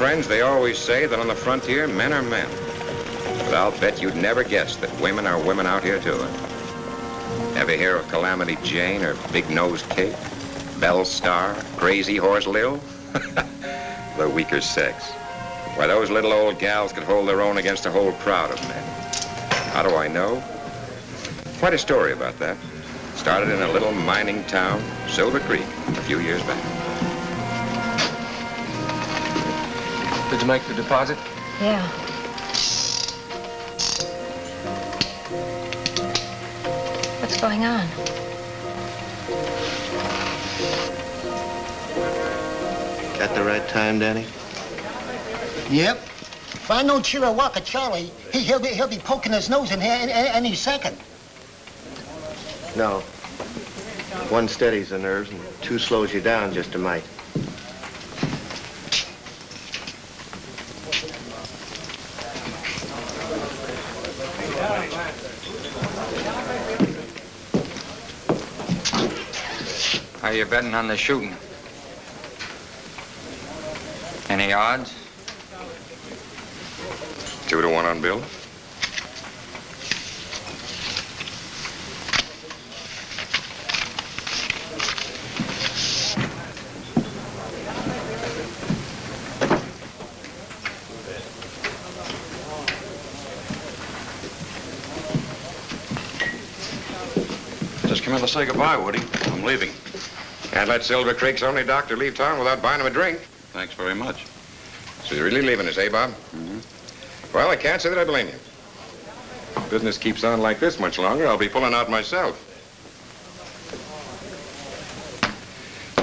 friends, they always say that on the frontier, men are men. But I'll bet you'd never guess that women are women out here, too. Ever hear of Calamity Jane or Big Nose Kate, Belle Star, Crazy Horse Lil? The weaker sex. Why, those little old gals could hold their own against a whole crowd of men. How do I know? Quite a story about that. Started in a little mining town, Silver Creek, a few years back. Did you make the deposit? Yeah. What's going on? Got the right time, Danny? Yep. If I know Chilliwack Charlie, he'll be poking his nose in here any second. No. One steadies the nerves and two slows you down just a mite. How you betting on the shooting? Any odds? 2 to 1 on Bill. Just come in to say goodbye, Woody. I'm leaving. Can't let Silver Creek's only doctor leave town without buying him a drink. Thanks very much. So you're really leaving us, eh, Bob? Mm-hmm. Well, I can't say that I blame you. If business keeps on like this much longer, I'll be pulling out myself.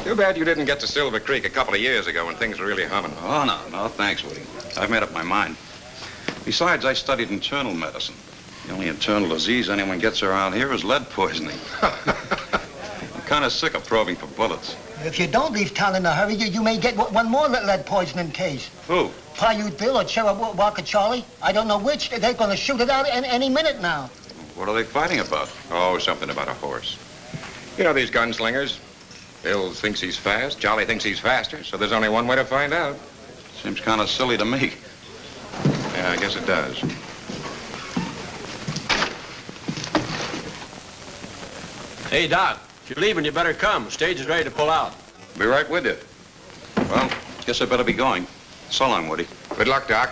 Too bad you didn't get to Silver Creek a couple of years ago when things were really humming. Oh, no, thanks, Woody. I've made up my mind. Besides, I studied internal medicine. The only internal disease anyone gets around here is lead poisoning. I'm kind of sick of probing for bullets. If you don't leave town in a hurry, you may get one more lead poisoning case. Who? Paiute Bill or Chilliwack Charlie. I don't know which. They're going to shoot it out any minute now. What are they fighting about? Oh, something about a horse. You know these gunslingers. Bill thinks he's fast, Charlie thinks he's faster, so there's only one way to find out. Seems kind of silly to me. Yeah, I guess it does. Hey, Doc, if you're leaving, you better come. The stage is ready to pull out. Be right with you. Well, guess I better be going. So long, Woody. Good luck, Doc.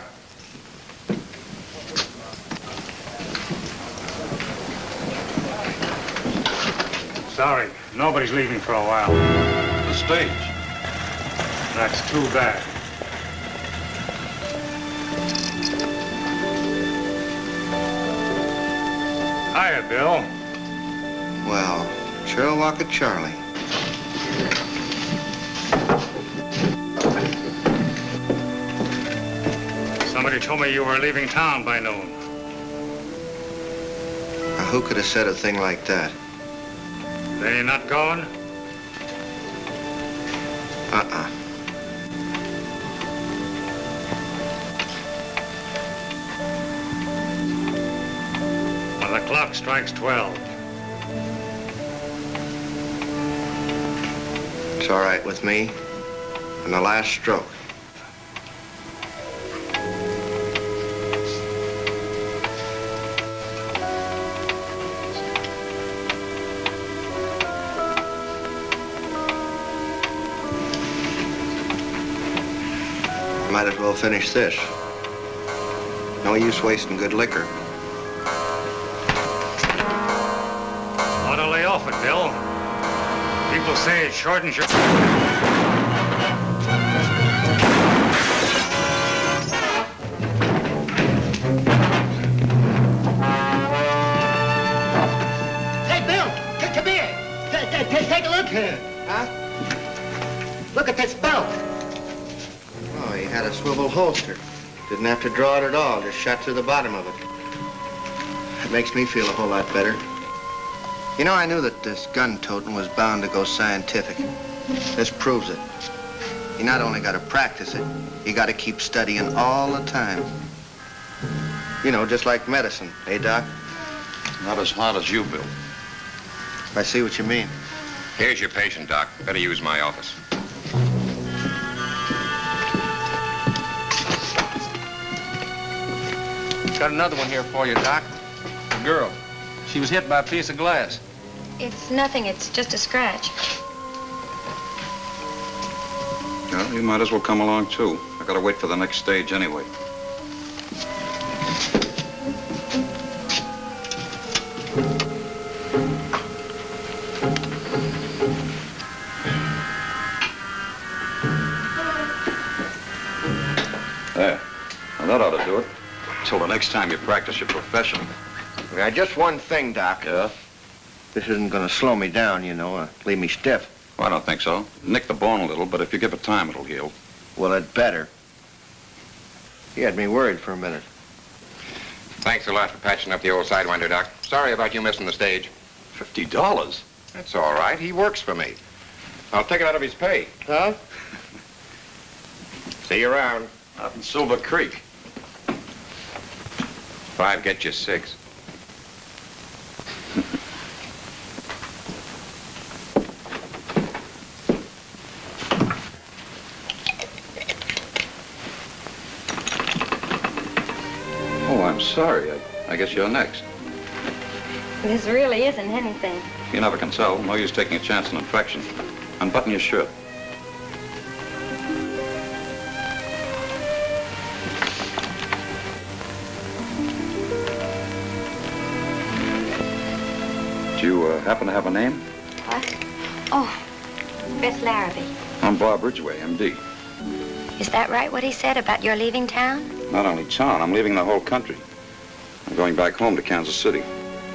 Sorry, nobody's leaving for a while. The stage. That's too bad. Hiya, Bill. Well, Chilliwack Charlie. Somebody told me you were leaving town by noon. Now, who could have said a thing like that? Then you're not going? Uh-uh. When the clock strikes 12. It's all right with me. And the last stroke. Might as well finish this. No use wasting good liquor. Ought to lay off it, Bill. People say it shortens your... Hey, Bill, come here. Take a look here. Huh? Look at this belt. Oh, he had a swivel holster. Didn't have to draw it at all, just shot through the bottom of it. It makes me feel a whole lot better. You know, I knew that this gun-toting was bound to go scientific. This proves it. You not only got to practice it, you got to keep studying all the time. You know, just like medicine, eh, Doc? Not as hot as you, Bill. I see what you mean. Here's your patient, Doc. Better use my office. Got another one here for you, Doc. A girl. She was hit by a piece of glass. It's nothing. It's just a scratch. Well, you might as well come along, too. I gotta wait for the next stage anyway. There. Now, that ought to do it. Till the next time you practice your profession. Yeah, just one thing, Doc. Yeah? This isn't gonna slow me down, you know, leave me stiff. Well, I don't think so. Nick the bone a little, but if you give it time, it'll heal. Well, it better. You had me worried for a minute. Thanks a lot for patching up the old sidewinder, Doc. Sorry about you missing the stage. $50? That's all right. He works for me. I'll take it out of his pay. Huh? See you around. Out in Silver Creek. 5 get you 6. Oh, I'm sorry. I guess you're next. This really isn't anything. You never can tell. No use taking a chance on infection. Unbutton your shirt. Do you happen to have a name? What? Oh, Beth Larrabee. I'm Bob Ridgway, M.D. Is that right, what he said about your leaving town? Not only town, I'm leaving the whole country. I'm going back home to Kansas City.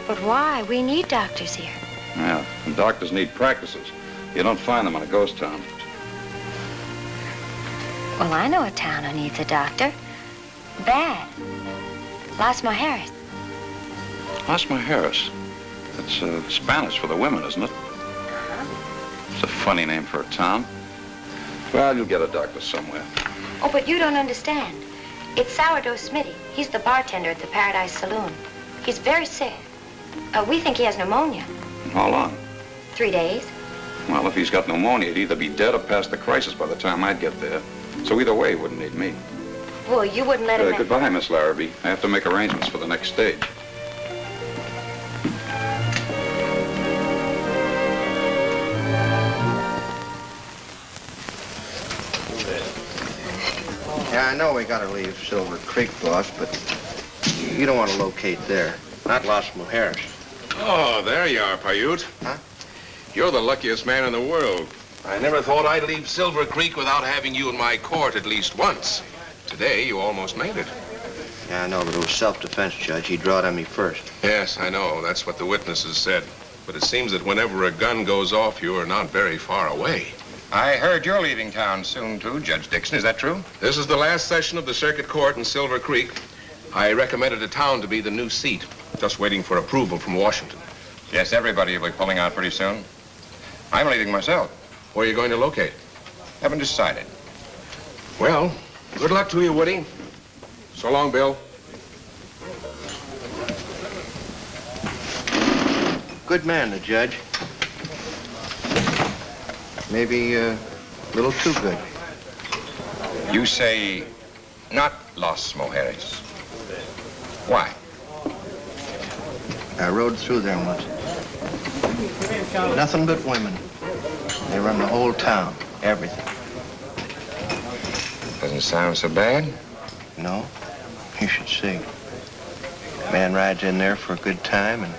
But why? We need doctors here. Yeah, and doctors need practices. You don't find them in a ghost town. Well, I know a town who needs a doctor. Bad. Las Mujeres. Las Mujeres. That's Spanish for the women, isn't it? It's a funny name for a town. Well, you'll get a doctor somewhere. Oh, but you don't understand. It's Sourdough Smitty. He's the bartender at the Paradise Saloon. He's very sick. We think he has pneumonia. How long? 3 days. Well, if he's got pneumonia, he'd either be dead or past the crisis by the time I'd get there. So either way, he wouldn't need me. Well, you wouldn't let him in. Goodbye, Miss Larrabee. I have to make arrangements for the next stage. Yeah, I know we gotta leave Silver Creek, boss, but you don't want to locate there. Not Las Mujeres. Oh, there you are, Paiute. Huh? You're the luckiest man in the world. I never thought I'd leave Silver Creek without having you in my court at least once. Today, you almost made it. Yeah, I know, but it was self-defense, Judge. He drawed on me first. Yes, I know. That's what the witnesses said. But it seems that whenever a gun goes off, you are not very far away. I heard you're leaving town soon, too, Judge Dixon. Is that true? This is the last session of the Circuit Court in Silver Creek. I recommended a town to be the new seat. Just waiting for approval from Washington. Yes, everybody will be pulling out pretty soon. I'm leaving myself. Where are you going to locate? Haven't decided. Well, good luck to you, Woody. So long, Bill. Good man, the judge. Maybe a little too good. You say not Las Mujeres. Why? I rode through there once. Nothing but women. They run the whole town, everything. Doesn't sound so bad. No? You should see. Man rides in there for a good time and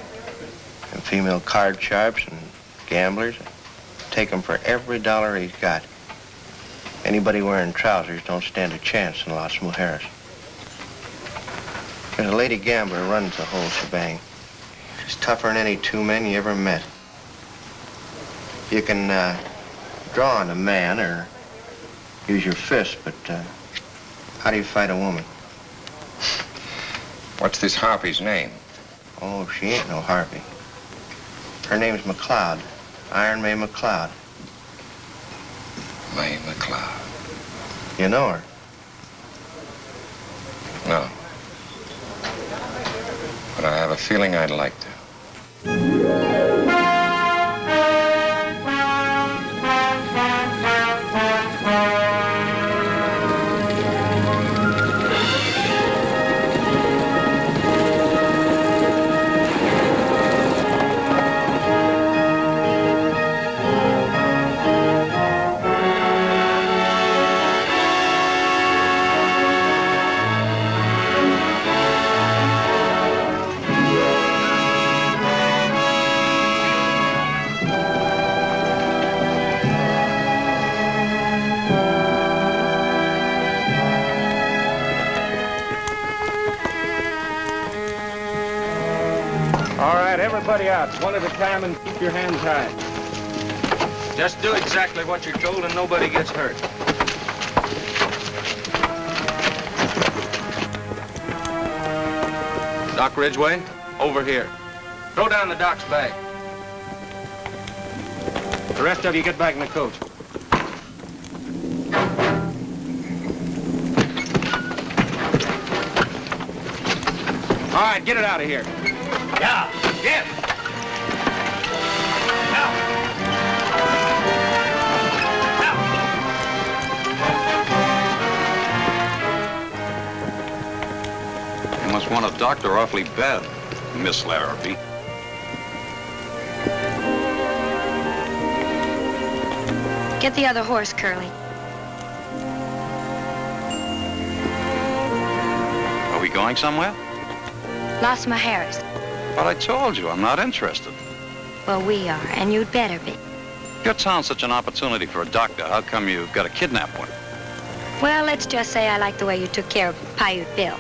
female card sharps and gamblers. Take them for every dollar he's got. Anybody wearing trousers don't stand a chance in Las Mujeres. There's a lady gambler who runs the whole shebang. She's tougher than any 2 men you ever met. You can draw on a man or use your fist, but how do you fight a woman? What's this harpy's name? Oh, she ain't no harpy. Her name's McLeod. Iron May McLeod. May McLeod. You know her? No. But I have a feeling I'd like to. All right, everybody out, one at a time, and keep your hands high. Just do exactly what you're told and nobody gets hurt. Doc Ridgway, over here. Throw down the doc's bag. The rest of you get back in the coach. All right, get it out of here. Yeah, yes. You must want a doctor awfully bad, Miss Larrabee. Get the other horse, Curly. Are we going somewhere? Los Mujeres. But I told you, I'm not interested. Well, we are, and you'd better be. Your town's such an opportunity for a doctor. How come you've got to kidnap one? Well, let's just say I like the way you took care of Paiute Bill.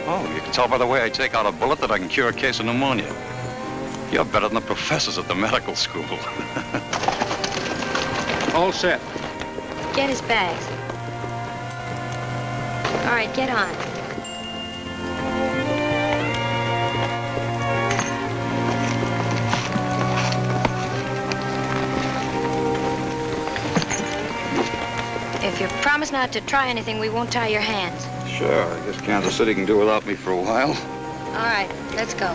Oh, you can tell by the way I take out a bullet that I can cure a case of pneumonia. You're better than the professors at the medical school. All set. Get his bags. All right, get on. If you promise not to try anything, we won't tie your hands. Sure, I guess Kansas City can do without me for a while. All right, let's go.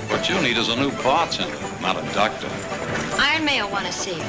What you need is a new bartender, not a doctor. Iron May will want to see you.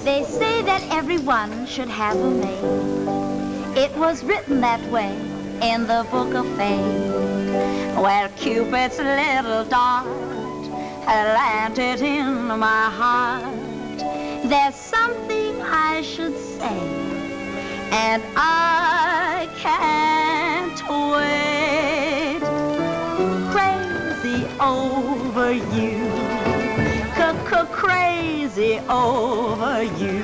They say that everyone should have a maid. It was written that way in the book of fate, where Cupid's little dart had landed in my heart. There's something I should say, and I can't wait. Crazy over you. Crazy over you.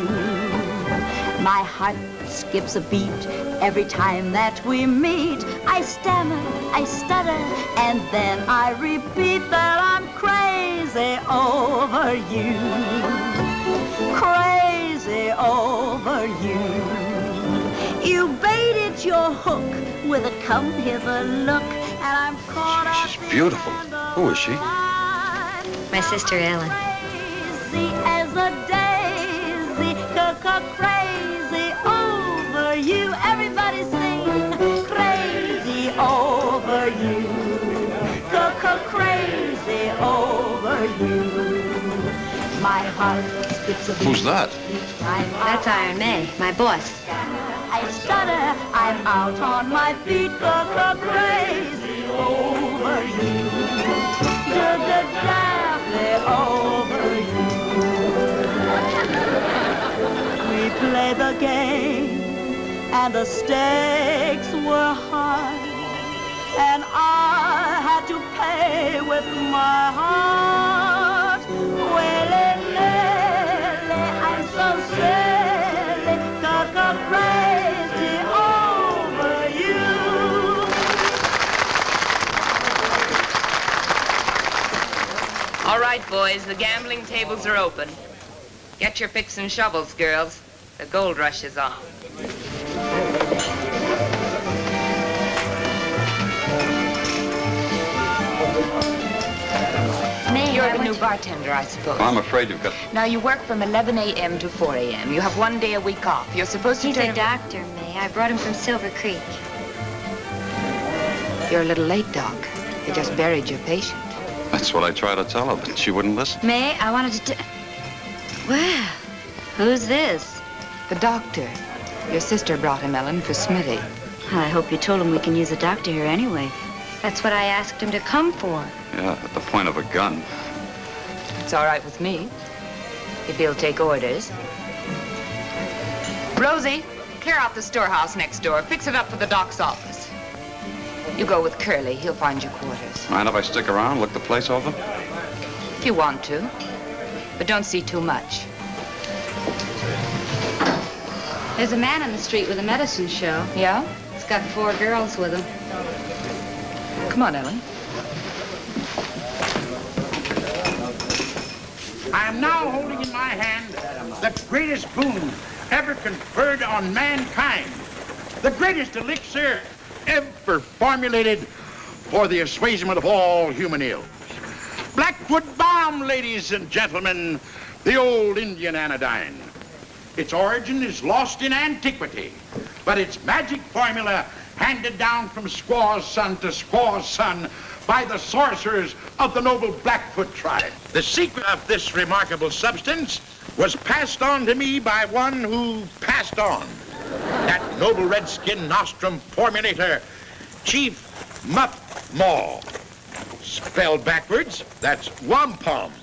My heart skips a beat every time that we meet. I stammer, I stutter, and then I repeat that I'm crazy over you. Crazy over you. You baited your hook with a come hither look, and I'm caught up. She's beautiful. Who is she? My sister Ellen. Crazy as a daisy, crazy over you. Everybody sing, crazy over you, crazy over you. My heart skips a beat. Who's that? That's Iron May, my boss. I stutter, I'm out on my feet, go crazy over you. Daffy over you. We play the game, and the stakes were high, and I had to pay with my heart. I'm so silly, go crazy over you. All right, boys, the gambling tables are open. Get your picks and shovels, girls. The gold rush is on. You're the new bartender, I suppose. I'm afraid you've got... Now, you work from 11 a.m. to 4 a.m. You have 1 day a week off. You're supposed to He's a doctor, May. I brought him from Silver Creek. You're a little late, Doc. You just buried your patient. That's what I tried to tell her, but she wouldn't listen. May, I wanted to... Well, who's this? The doctor. Your sister brought him, Ellen, for Smitty. I hope you told him we can use a doctor here anyway. That's what I asked him to come for. Yeah, at the point of a gun. It's all right with me, if he'll take orders. Rosie, clear out the storehouse next door. Fix it up for the doc's office. You go with Curly. He'll find you quarters. Mind if I stick around, look the place over? If you want to. But don't see too much. There's a man on the street with a medicine show. Yeah? He's got 4 girls with him. Come on, Ellen. I am now holding in my hand the greatest boon ever conferred on mankind. The greatest elixir ever formulated for the assuagement of all human ills. Blackwood Balm, ladies and gentlemen, the old Indian anodyne. Its origin is lost in antiquity, but its magic formula handed down from squaw's son to squaw's son by the sorcerers of the noble Blackfoot tribe. The secret of this remarkable substance was passed on to me by one who passed on. That noble redskin nostrum formulator, Chief Muff Maw. Spelled backwards, that's wampum.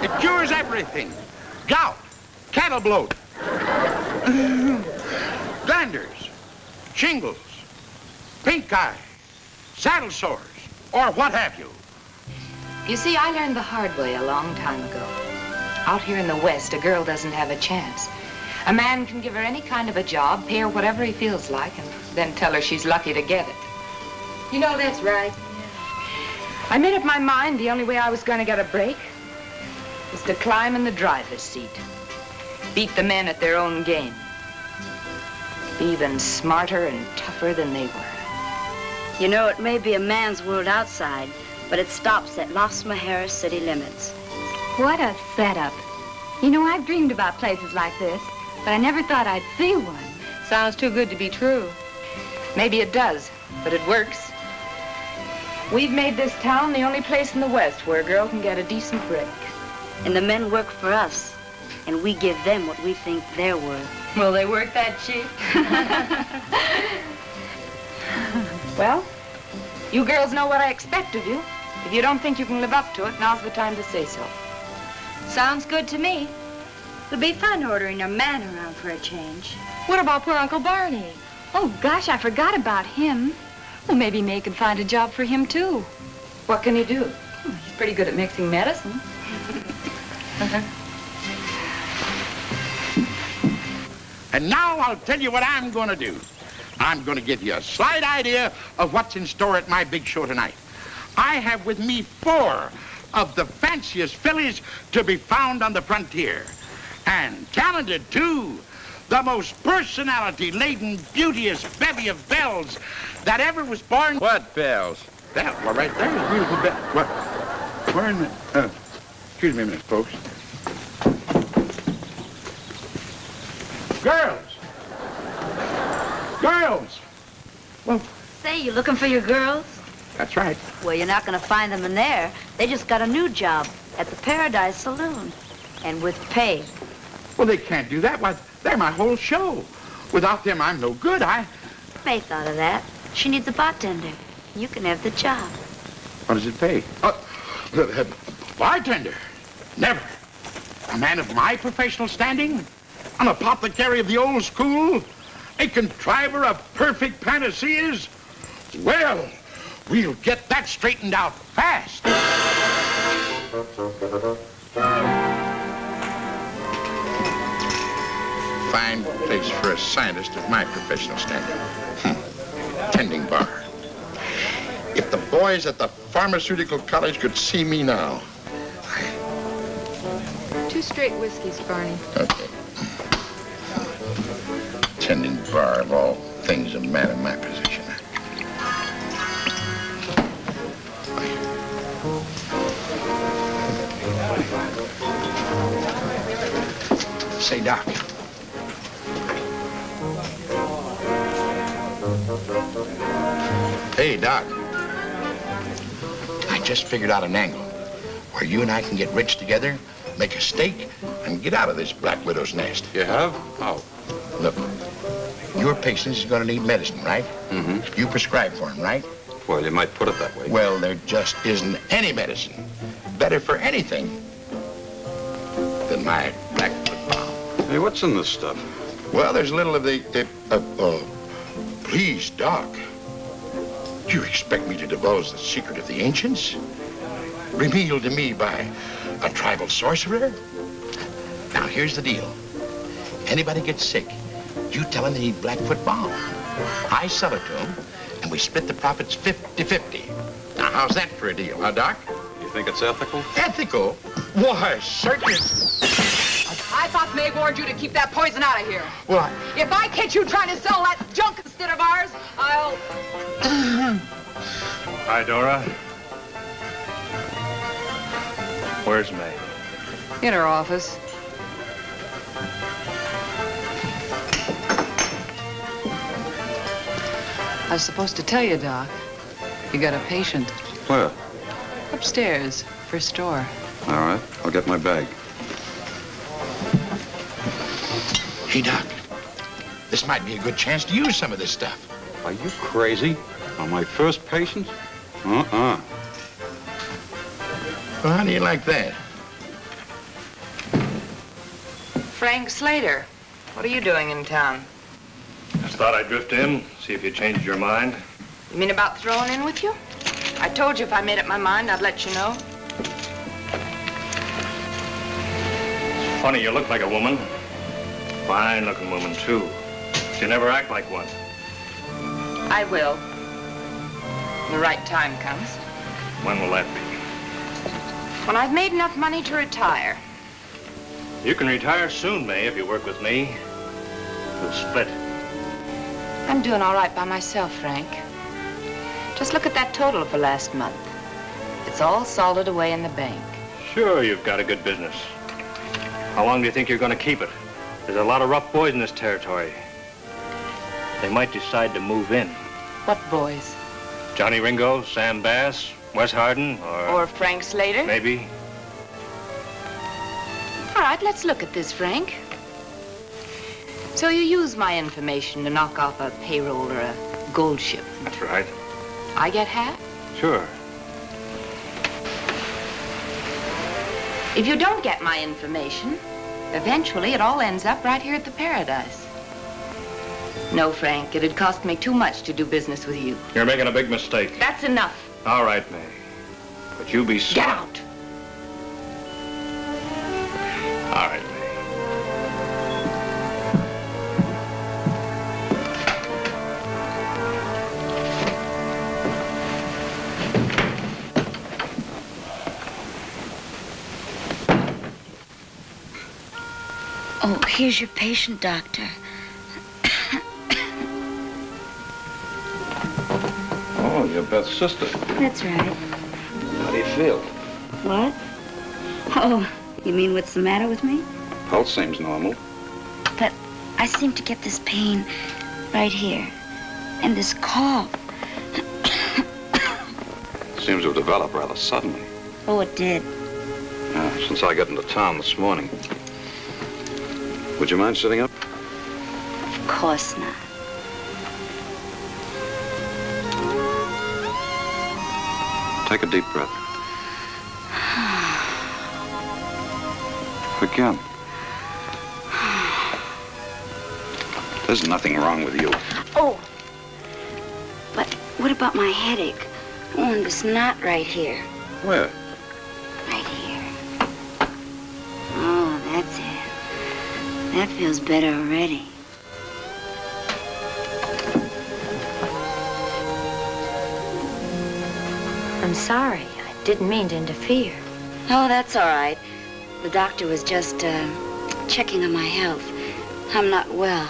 It cures everything. Gout, cattle bloat, glanders, shingles, pink eye, saddle sores, or what have you. You see, I learned the hard way a long time ago. Out here in the West, a girl doesn't have a chance. A man can give her any kind of a job, pay her whatever he feels like, and then tell her she's lucky to get it. You know, that's right. I made up my mind the only way I was going to get a break was to climb in the driver's seat. Beat the men at their own game. Be even smarter and tougher than they were. You know, it may be a man's world outside, but it stops at Las Mujeres city limits. What a setup. You know, I've dreamed about places like this, but I never thought I'd see one. Sounds too good to be true. Maybe it does, but it works. We've made this town the only place in the West where a girl can get a decent break. And the men work for us, and we give them what we think they're worth. Will they work that cheap? Well, you girls know what I expect of you. If you don't think you can live up to it, now's the time to say so. Sounds good to me. It'll be fun ordering a man around for a change. What about poor Uncle Barney? Oh, gosh, I forgot about him. Well, maybe May could find a job for him, too. What can he do? He's pretty good at mixing medicine. And now I'll tell you what I'm going to do. I'm going to give you a slight idea of what's in store at my big show tonight. I have with me 4 of the fanciest fillies to be found on the frontier. And talented, too. The most personality-laden, beauteous bevy of bells that ever was born. What bells? That, well, right there is beautiful bell. What? Where in the... excuse me a minute, folks. Girls! Girls! Well, Say, you looking for your girls? that's right. Well, you're not going to find them in there. They just got a new job at the Paradise Saloon. And with pay. Well, they can't do that. Why, they're my whole show. Without them, I'm no good. May thought of that. She needs a bartender. You can have the job. What does it pay? Bartender? Never. A man of my professional standing? An apothecary of the old school? A contriver of perfect panaceas? Well, we'll get that straightened out fast. Fine place for a scientist of my professional standing. Tending bar. If the boys at the pharmaceutical college could see me now. 2 straight whiskeys, Barney. Okay. Tending bar of all things, a man in my position. Say, Doc. Hey, Doc. I just figured out an angle where you and I can get rich together, make a stake, and get out of this Black Widow's nest. You have? How? Look, your patient is going to need medicine, right? Mm-hmm. You prescribe for him, right? Well, you might put it that way. Well, there just isn't any medicine better for anything than my Blackfoot bomb. Hey, what's in this stuff? Well, there's a little of please, Doc. Do you expect me to divulge the secret of the ancients? Revealed to me by a tribal sorcerer? Now, here's the deal. Anybody gets sick, you tell him they need Blackfoot balm. I sell it to him, and we split the profits 50-50. Now, how's that for a deal, huh, Doc? You think it's ethical? Ethical? Why, certainly. I thought May warned you to keep that poison out of here. What? If I catch you trying to sell that junk instead of ours, I'll... Hi, Dora. Where's May? In her office. I was supposed to tell you, Doc. You got a patient. Where? Upstairs, first door. All right, I'll get my bag. Hey, Doc, this might be a good chance to use some of this stuff. Are you crazy? On my first patient? Uh-uh. Well, how do you like that? Frank Slater, what are you doing in town? Just thought I'd drift in, see if you changed your mind. You mean about throwing in with you? I told you if I made up my mind, I'd let you know. It's funny, you look like a woman. Fine-looking woman, too. But you never act like one. I will. When the right time comes. When will that be? When I've made enough money to retire. You can retire soon, May, if you work with me. We'll split. I'm doing all right by myself, Frank. Just look at that total for last month. It's all salted away in the bank. Sure, you've got a good business. How long do you think you're going to keep it? There's a lot of rough boys in this territory. They might decide to move in. What boys? Johnny Ringo, Sam Bass, Wes Hardin, Or Frank Slater? Maybe. All right, let's look at this, Frank. So you use my information to knock off a payroll or a gold ship. That's right. I get half? Sure. If you don't get my information, eventually it all ends up right here at the Paradise. No, Frank, it'd cost me too much to do business with you. You're making a big mistake. That's enough. All right, May. But you be smart. Get out. All right, May. Oh, here's your patient, Doctor. Oh, you're Beth's sister. That's right. How do you feel? What? Oh, you mean what's the matter with me? Pulse seems normal. But I seem to get this pain right here. And this cough. Seems to have developed rather suddenly. Oh, it did. Since I got into town this morning. Would you mind sitting up? Of course not. Take a deep breath. Again. There's nothing wrong with you. Oh, but what about my headache? Oh, and this knot right here. Where? Right here. Oh, that's it. That feels better already. I'm sorry. I didn't mean to interfere. Oh, that's all right. The doctor was just checking on my health. I'm not well.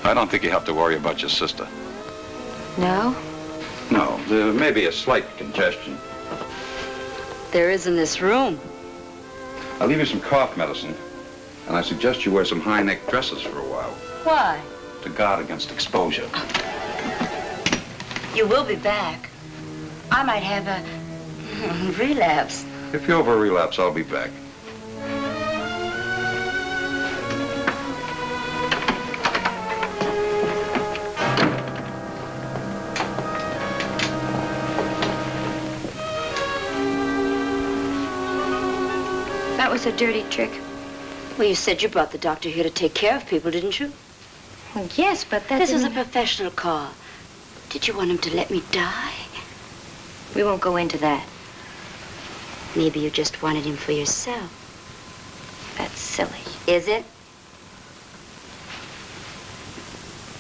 I don't think you have to worry about your sister. No? No, there may be a slight congestion. There is in this room. I'll leave you some cough medicine, and I suggest you wear some high-neck dresses for a while Why? to guard against exposure. You will be back. I might have a relapse. If you have a relapse, I'll be back. That was a dirty trick. Well, you said you brought the doctor here to take care of people, didn't you? Well, yes, but that This was a didn't- professional call. Did you want him to let me die? We won't go into that. Maybe you just wanted him for yourself. That's silly. Is it?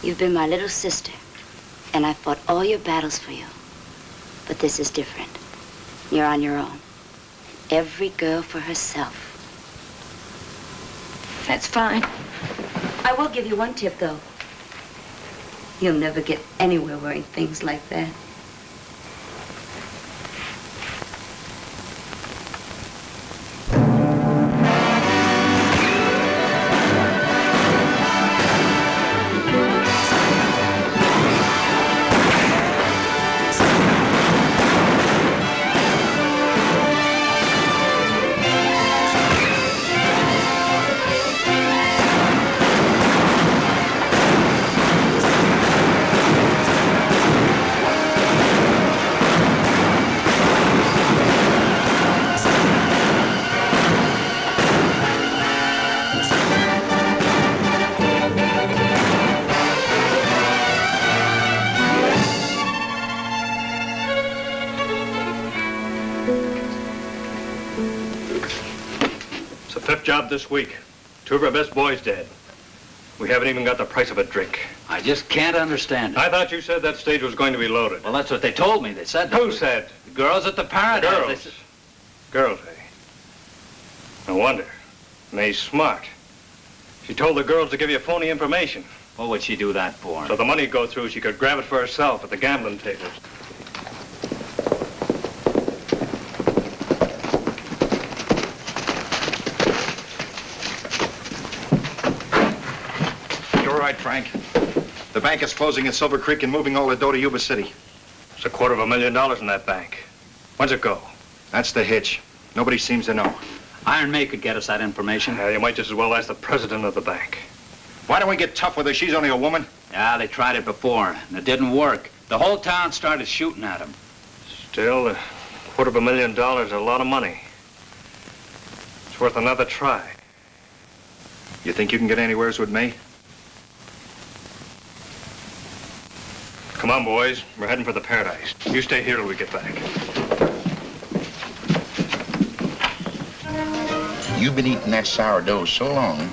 You've been my little sister, and I fought all your battles for you. But this is different. You're on your own. Every girl for herself. That's fine. I will give you one tip, though. You'll never get anywhere wearing things like that. Job this week. 2 of our best boys dead. We haven't even got the price of a drink. I just can't understand it. I thought you said that stage was going to be loaded. Well, that's what they told me. They said that. Who said? The girls at the Paradise. Girls. Girls, eh? No wonder. May's smart. She told the girls to give you phony information. What would she do that for? So the money'd go through, she could grab it for herself at the gambling tables. Frank. The bank is closing in Silver Creek and moving all the dough to Yuba City. It's $250,000 in that bank. When's it go? That's the hitch. Nobody seems to know. Iron May could get us that information. You might just as well ask the president of the bank. Why don't we get tough with her? She's only a woman. Yeah, they tried it before, and it didn't work. The whole town started shooting at him. Still, $250,000 is a lot of money. It's worth another try. You think you can get anywheres with May? Come on, boys. We're heading for the Paradise. You stay here till we get back. You've been eating that sourdough so long,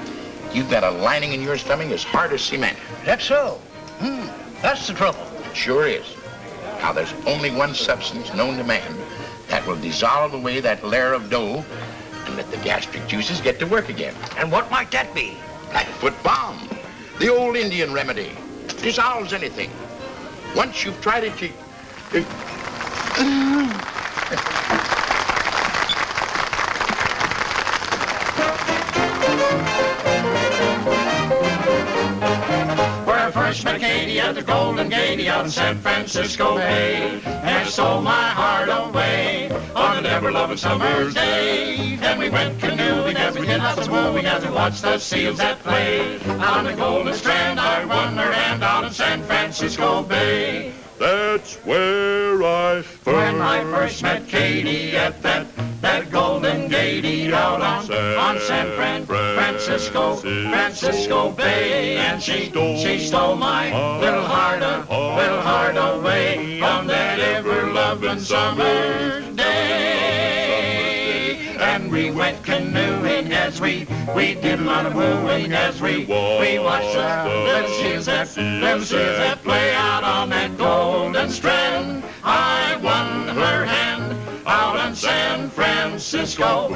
you've got a lining in your stomach as hard as cement. That's so. That's the trouble. It sure is. Now, there's only one substance known to man that will dissolve away that layer of dough and let the gastric juices get to work again. And what might that be? Blackfoot balm. The old Indian remedy. Dissolves anything. Once you've tried it, you... We're First Acadia, the Golden Gate out in San Francisco Bay. And stole my heart away on an ever-loving summer's day. And we went canoeing as we did lots of wooing as we watched the seals at play. On the Golden Strand I won her hand out in San Francisco Bay. That's where I When I first met Katie at that Golden Gate out on San Francisco Bay. And she stole my little heart away on that ever-loving summer's day. And we went canoeing as we did a lot of wooing as we watched them seals that play out on that Golden Strand. I won her hand out in San Francisco.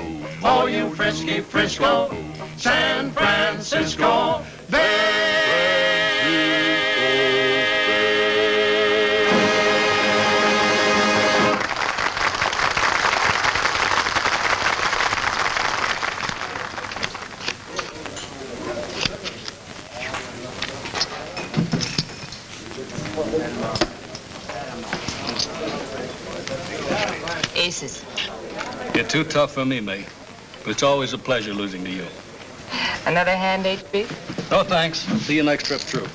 Oh, you frisky Frisco, San Francisco Bay. Aces. You're too tough for me, May. But it's always a pleasure losing to you. Another hand, HB? No, thanks. See you next trip through.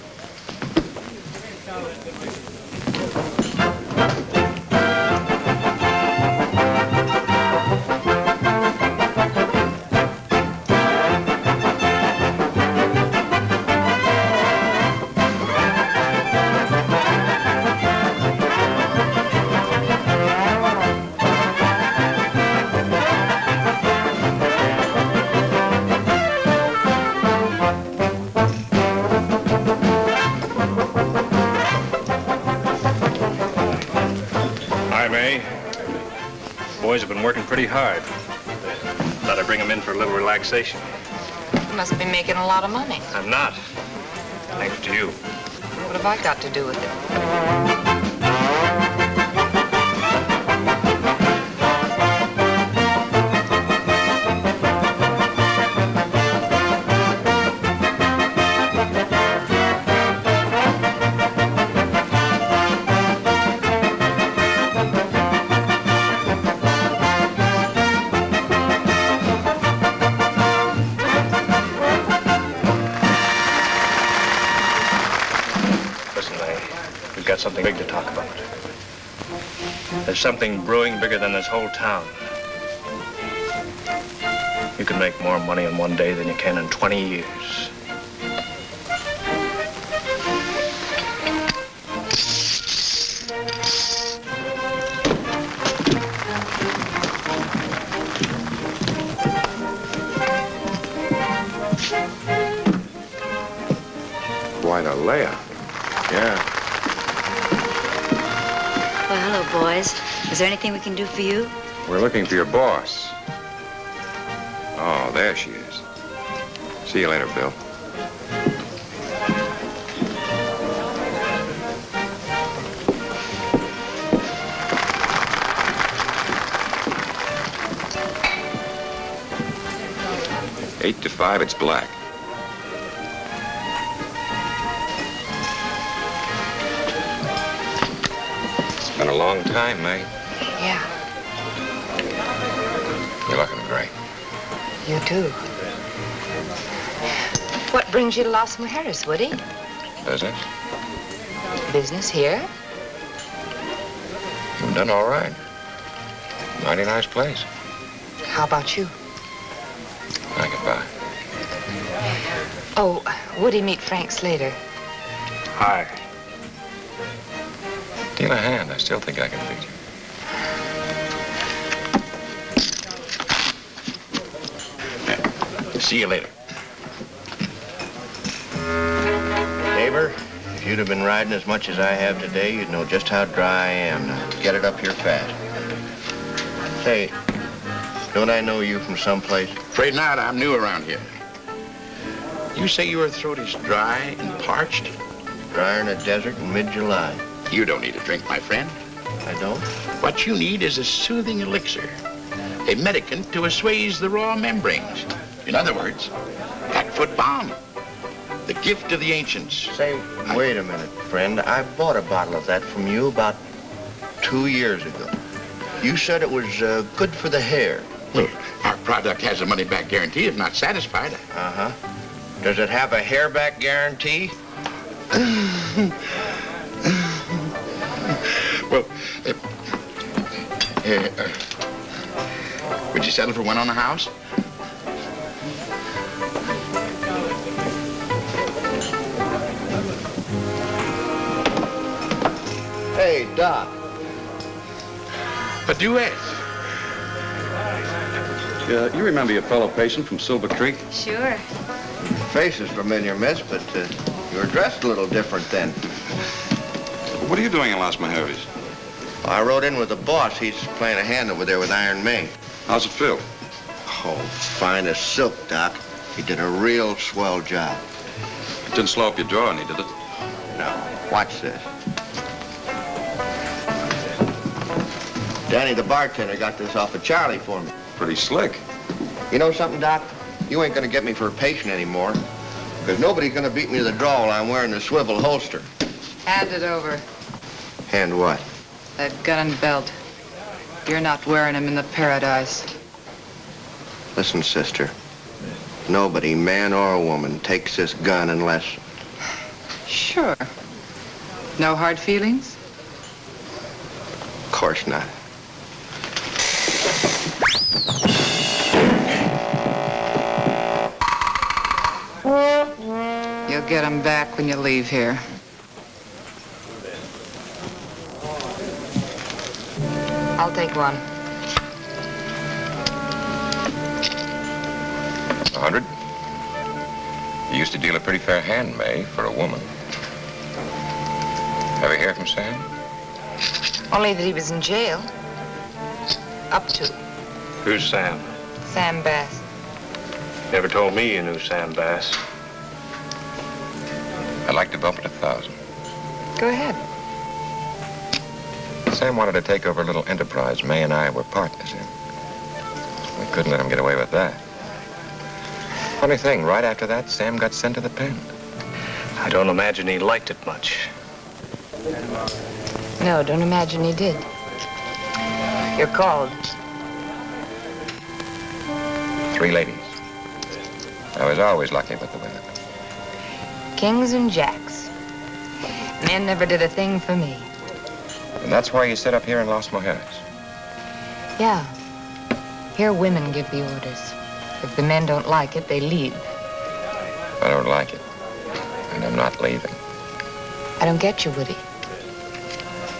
Boys have been working pretty hard. Thought I'd bring them in for a little relaxation. You must be making a lot of money. I'm not. Thanks to you. What have I got to do with it? Something big to talk about. There's something brewing bigger than this whole town. You can make more money in one day than you can in 20 years. Quite a layout. Yeah. Well, hello, boys. Is there anything we can do for you? We're looking for your boss. Oh, there she is. See you later, Bill. Eight to 5, it's black. Been a long time, May. Yeah, You're looking great. you too. What brings you to Los Mujeres, Woody? Business? Business here? You've done all right. Mighty nice place. How about you? I get by. Oh, Woody, meet Frank Slater. Hi. Deal a hand. I still think I can beat you. See you later. Neighbor, if you'd have been riding as much as I have today, you'd know just how dry I am. Now, get it up here fast. Say, don't I know you from someplace? Afraid not. I'm new around here. You say your throat is dry and parched? Drier in a desert in mid-July. You don't need a drink, my friend. I don't? What you need is a soothing elixir, a medicament to assuage the raw membranes. In other words, Hatfoot Balm, the gift of the ancients. Say, wait a minute, friend. I bought a bottle of that from you about 2 years ago. You said it was good for the hair. Well, our product has a money-back guarantee if not satisfied. Uh-huh. Does it have a hair-back guarantee? Well, would you settle for one on the house? Hey, Doc. A duet. You remember your fellow patient from Silver Creek? Sure. Face is familiar, miss, but you were dressed a little different then. What are you doing in Las Mujeres? I rode in with the boss. He's playing a hand over there with Iron May. How's it feel? Oh, fine as silk, Doc. He did a real swell job. It didn't slow up your jaw any, did it? No. Watch this. Danny, the bartender, got this off of Charlie for me. Pretty slick. You know something, Doc? You ain't gonna get me for a patient anymore. Because nobody's gonna beat me to the draw while I'm wearing the swivel holster. Hand it over. And what? That gun and belt. You're not wearing them in the Paradise. Listen, sister. Nobody, man or woman, takes this gun unless... Sure. No hard feelings? Of course not. You'll get them back when you leave here. I'll take one. 100? You used to deal a pretty fair hand, May, for a woman. Ever hear from Sam? Only that he was in jail. Up to. Who's Sam? Sam Bass. Never told me you knew Sam Bass. I'd like to bump it 1,000. Go ahead. Sam wanted to take over a little enterprise May and I were partners in. We couldn't let him get away with that. Funny thing, right after that, Sam got sent to the pen. I don't imagine he liked it much. No, don't imagine he did. You're called. 3 ladies. I was always lucky with the women. Kings and jacks. Men never did a thing for me. And that's why you sit up here in Las Mujeres. Yeah. Here women give the orders. If the men don't like it, they leave. I don't like it. And I'm not leaving. I don't get you, Woody.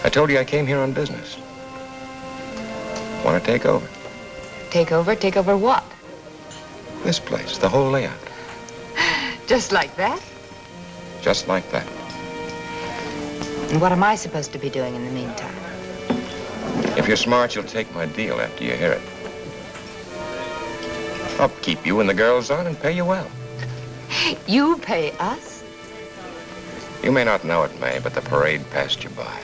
I told you I came here on business. Want to take over. Take over? Take over what? This place, the whole layout. Just like that? Just like that. And what am I supposed to be doing in the meantime? If you're smart, you'll take my deal after you hear it. I'll keep you and the girls on and pay you well. You pay us? You may not know it, May, but the parade passed you by.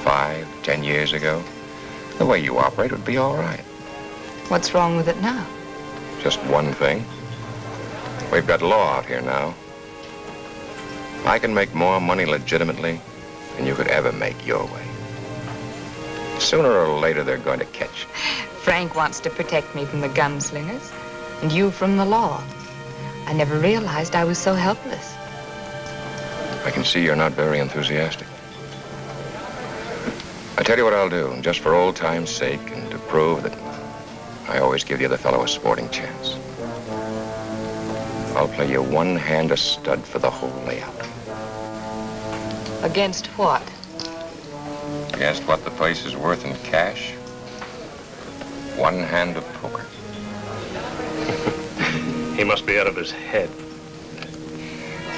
5, 10 years ago, the way you operate would be all right. What's wrong with it now? Just one thing. We've got law out here now. I can make more money legitimately than you could ever make your way. Sooner or later, they're going to catch you. Frank wants to protect me from the gunslingers, and you from the law. I never realized I was so helpless. I can see you're not very enthusiastic. I tell you what I'll do, just for old time's sake and to prove that I always give the other fellow a sporting chance. I'll play you one hand a stud for the whole layout. Against what? Against what the place is worth in cash? One hand of poker. He must be out of his head.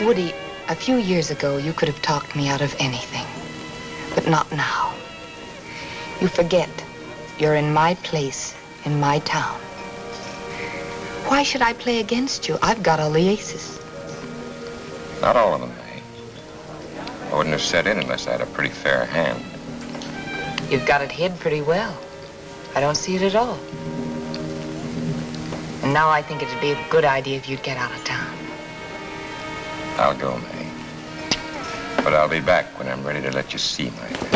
Woody, a few years ago, you could have talked me out of anything. But not now. You forget you're in my place, in my town. Why should I play against you? I've got all the aces. Not all of them, May. I wouldn't have set in unless I had a pretty fair hand. You've got it hid pretty well. I don't see it at all. And now I think it'd be a good idea if you'd get out of town. I'll go, May. But I'll be back when I'm ready to let you see my face.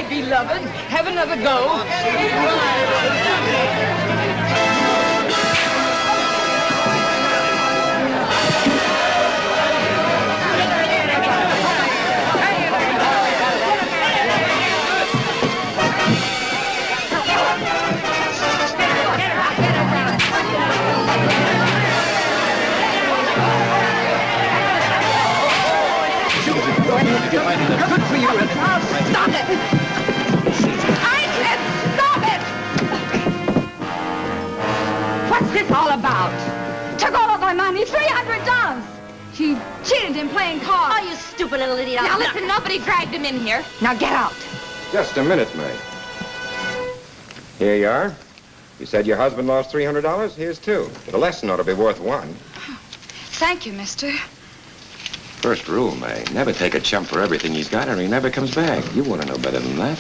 beloved. Have another go. Good for you. Stop it! I said stop it! What's this all about? Took all of my money, $300. She cheated in playing cards. Oh, you stupid little idiot. Now listen, nobody dragged him in here. Now get out. Just a minute, May. Here you are. You said your husband lost $300? Here's two. The lesson ought to be worth one. Thank you, mister. First rule, May, never take a chump for everything he's got or he never comes back. You want to know better than that.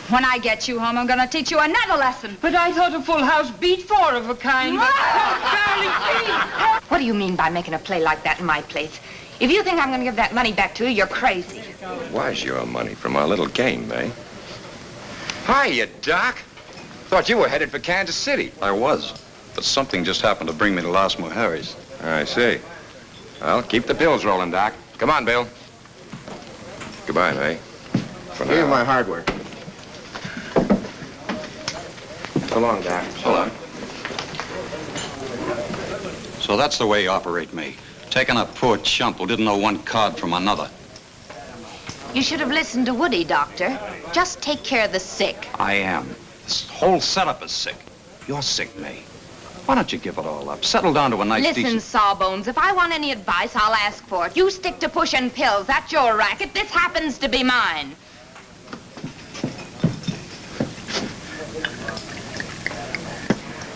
When I get you home, I'm going to teach you another lesson. But I thought a full house beat four of a kind. What do you mean by making a play like that in my place? If you think I'm going to give that money back to you, you're crazy. It was your money from our little game, May. Hiya, Doc. Thought you were headed for Kansas City. I was, but something just happened to bring me to Las Mujeres. I see. Well, keep the bills rolling, Doc. Come on, Bill. Goodbye, May. For now. Here's my hardware. So long, Doc. So long. So that's the way you operate me. Taking a poor chump who didn't know one card from another. You should have listened to Woody, Doctor. Just take care of the sick. I am. This whole setup is sick. You're sick, May. Why don't you give it all up? Settle down to a nice, Listen, decent... Sawbones, if I want any advice, I'll ask for it. You stick to pushing pills. That's your racket. This happens to be mine.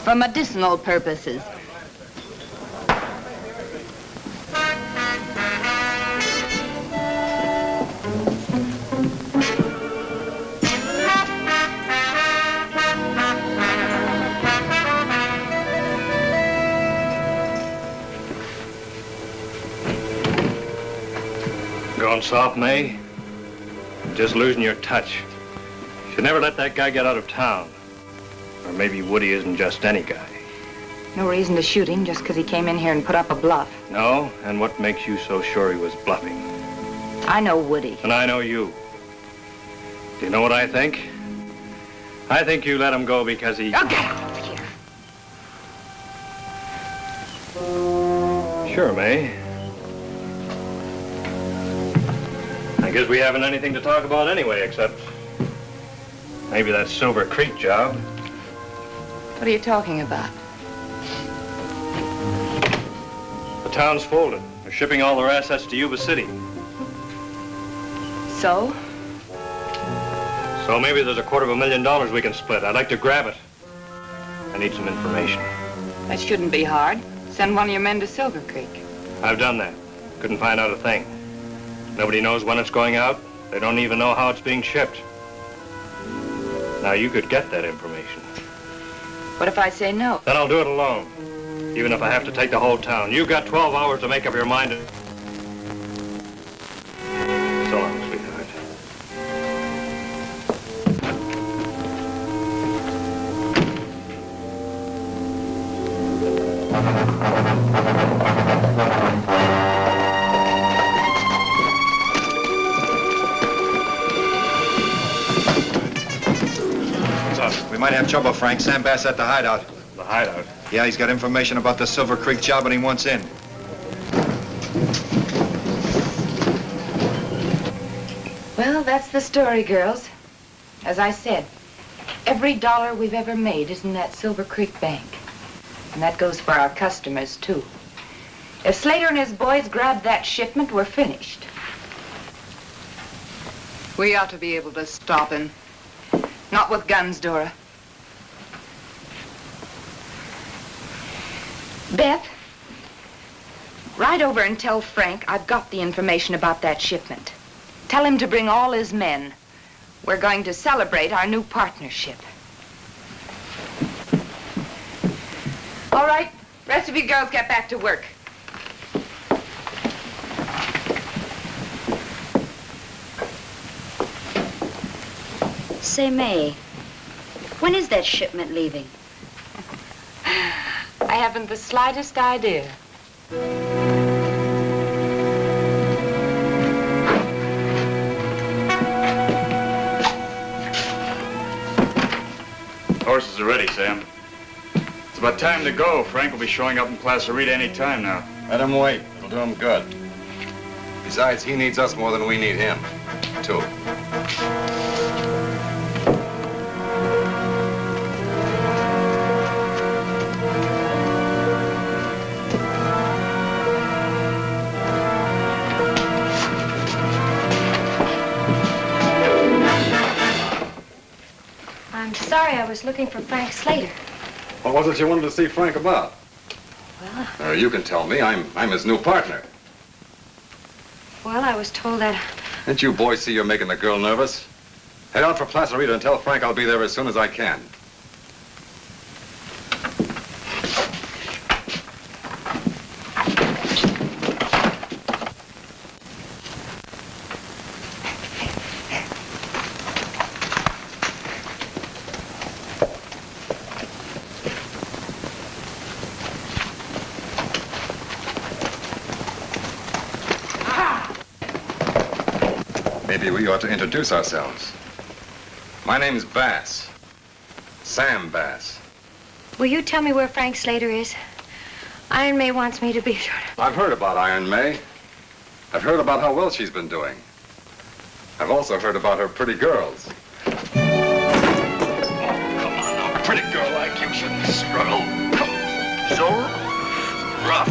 For medicinal purposes. Going soft, May? Just losing your touch. Should never let that guy get out of town. Or maybe Woody isn't just any guy. No reason to shoot him just because he came in here and put up a bluff. No? And what makes you so sure he was bluffing? I know Woody. And I know you. Do you know what I think? I think you let him go because he... Oh, get out of here. Sure, May. I guess we haven't anything to talk about anyway, except maybe that Silver Creek job. What are you talking about? The town's folded. They're shipping all their assets to Yuba City. So? So maybe there's $250,000 we can split. I'd like to grab it. I need some information. That shouldn't be hard. Send one of your men to Silver Creek. I've done that. Couldn't find out a thing. Nobody knows when it's going out. They don't even know how it's being shipped. Now, you could get that information. What if I say no? Then I'll do it alone, even if I have to take the whole town. You've got 12 hours to make up your mind. So long, sweetheart. We might have trouble, Frank. Sam Bass at the hideout. The hideout? Yeah, he's got information about the Silver Creek job and he wants in. Well, that's the story, girls. As I said, every dollar we've ever made is in that Silver Creek bank. And that goes for our customers, too. If Slater and his boys grab that shipment, we're finished. We ought to be able to stop him. Not with guns, Dora. Beth, ride over and tell Frank I've got the information about that shipment. Tell him to bring all his men. We're going to celebrate our new partnership. All right, rest of you girls get back to work. Say, May, when is that shipment leaving? I haven't the slightest idea. Horses are ready, Sam. It's about time to go. Frank will be showing up in Placerita any time now. Let him wait. It'll do him good. Besides, he needs us more than we need him, too. I'm sorry, I was looking for Frank Slater. What was it you wanted to see Frank about? Well, You can tell me. I'm his new partner. well, I was told that... Didn't you boys see you're making the girl nervous? Head out for Placerita and tell Frank I'll be there as soon as I can. Maybe we ought to introduce ourselves. My name's Bass. Sam Bass. Will you tell me where Frank Slater is? Iron May wants me to be sure. I've heard about Iron May. I've heard about how well she's been doing. I've also heard about her pretty girls. Oh, come on now. A pretty girl like you shouldn't struggle. Come on. So rough.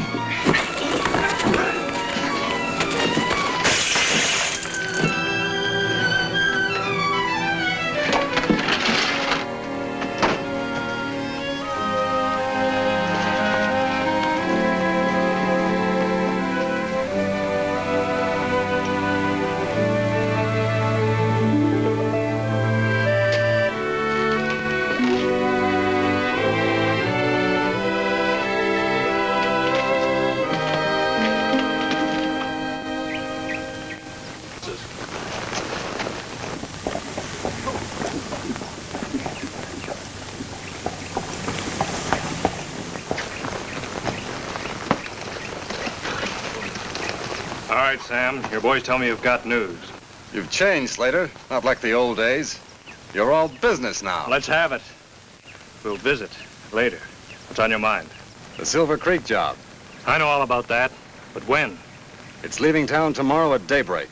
All right, Sam. Your boys tell me you've got news. You've changed, Slater. Not like the old days. You're all business now. Let's have it. We'll visit later. What's on your mind? The Silver Creek job. I know all about that, but when? It's leaving town tomorrow at daybreak.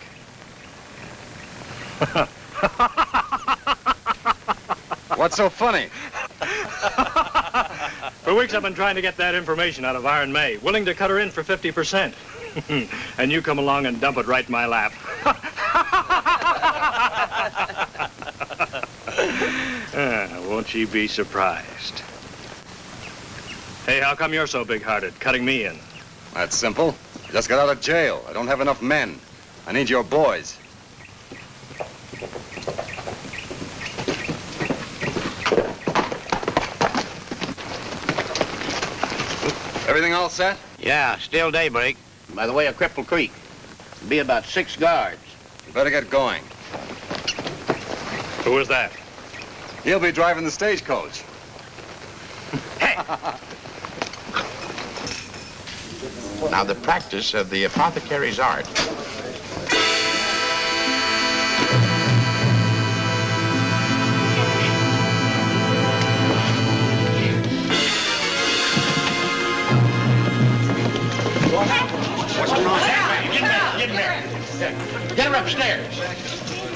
What's so funny? For weeks I've been trying to get that information out of Iron May, willing to cut her in for 50%. And you come along and dump it right in my lap. Won't you be surprised? Hey, how come you're so big-hearted, cutting me in? That's simple. I just got out of jail. I don't have enough men. I need your boys. Everything all set? Yeah, still daybreak. By the way of Cripple Creek. It'll be about 6 guards. You better get going. Who is that? He'll be driving the stagecoach. Now, the practice of the apothecary's art. What's going on? Get in there. Get her upstairs.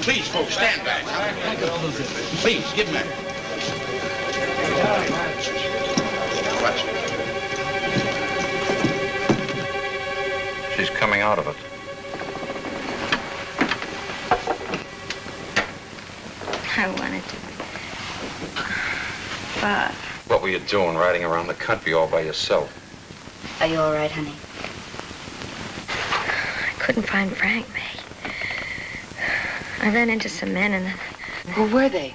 Please, folks, stand back. Please, get in there. Watch. She's coming out of it. I wanted to. Bob. What were you doing riding around the country all by yourself? Are you all right, honey? I couldn't find Frank, May. I ran into some men and then... Who were they?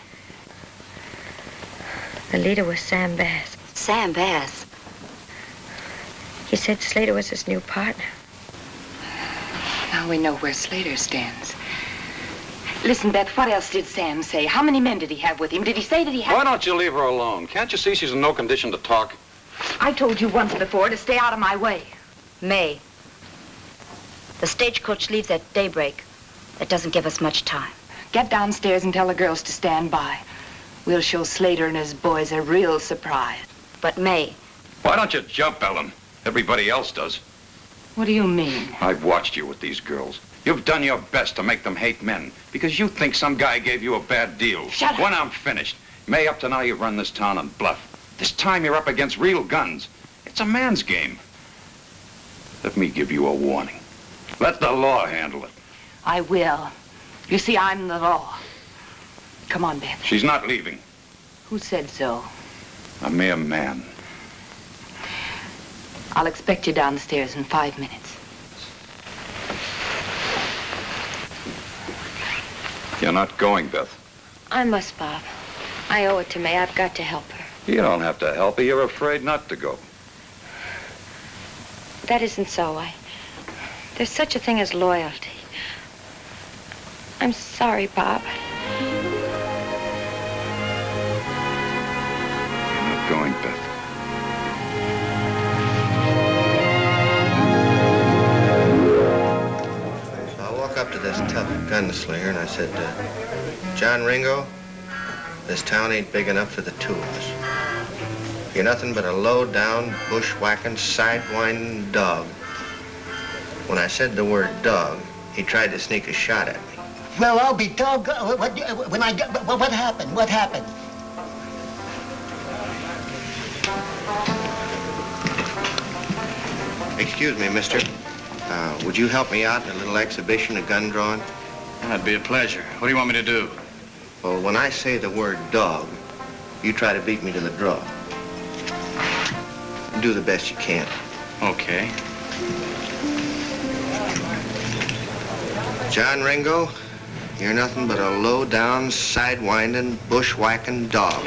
The leader was Sam Bass. Sam Bass? He said Slater was his new partner. Now we know where Slater stands. Listen, Beth, what else did Sam say? How many men did he have with him? Did he say that he had... Why don't you leave her alone? Can't you see she's in no condition to talk? I told you once before to stay out of my way. May, the stagecoach leaves at daybreak. That doesn't give us much time. Get downstairs and tell the girls to stand by. We'll show Slater and his boys a real surprise. But May... Why don't you jump, Ellen? Everybody else does. What do you mean? I've watched you with these girls. You've done your best to make them hate men because you think some guy gave you a bad deal. Shut up. When I'm finished, May, up to now you've run this town on bluff. This time you're up against real guns. It's a man's game. Let me give you a warning. Let the law handle it. I will. You see, I'm the law. Come on, Beth. She's not leaving. Who said so? A mere man. I'll expect you downstairs in 5 minutes. You're not going, Beth. I must, Bob. I owe it to May. I've got to help her. You don't have to help her. You're afraid not to go. That isn't so. There's such a thing as loyalty. I'm sorry, Bob. You're not going, Beth. So I walk up to this tough gunslinger and I said, John Ringo, this town ain't big enough for the two of us. You're nothing but a low-down, bushwhacking, sidewinding dog. When I said the word dog, he tried to sneak a shot at me. Well, I'll be dog. What happened? What happened? Excuse me, mister. Would you help me out in a little exhibition of gun drawing? That'd be a pleasure. What do you want me to do? Well, when I say the word dog, you try to beat me to the draw. Do the best you can. Okay. John Ringo, you're nothing but a low-down, sidewinding, bushwhacking dog.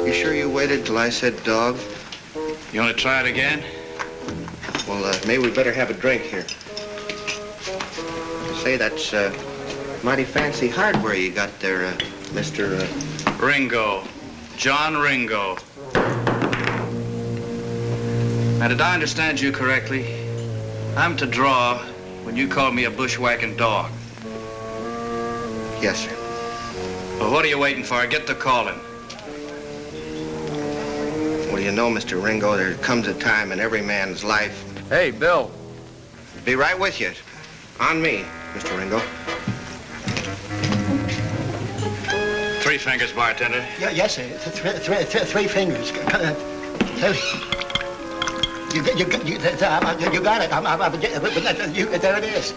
You sure you waited till I said dog? You want to try it again? Well, maybe we better have a drink here. Say, that's mighty fancy hardware you got there, Mr. Ringo. John Ringo. Now, did I understand you correctly? I'm to draw when you call me a bushwhacking dog. Yes, sir. Well, what are you waiting for? Get to calling. Well, you know, Mr. Ringo, there comes a time in every man's life. Hey, Bill. Be right with you. On me, Mr. Ringo. 3 fingers, bartender. Yeah, yes, sir. Three fingers. You got it. There it is.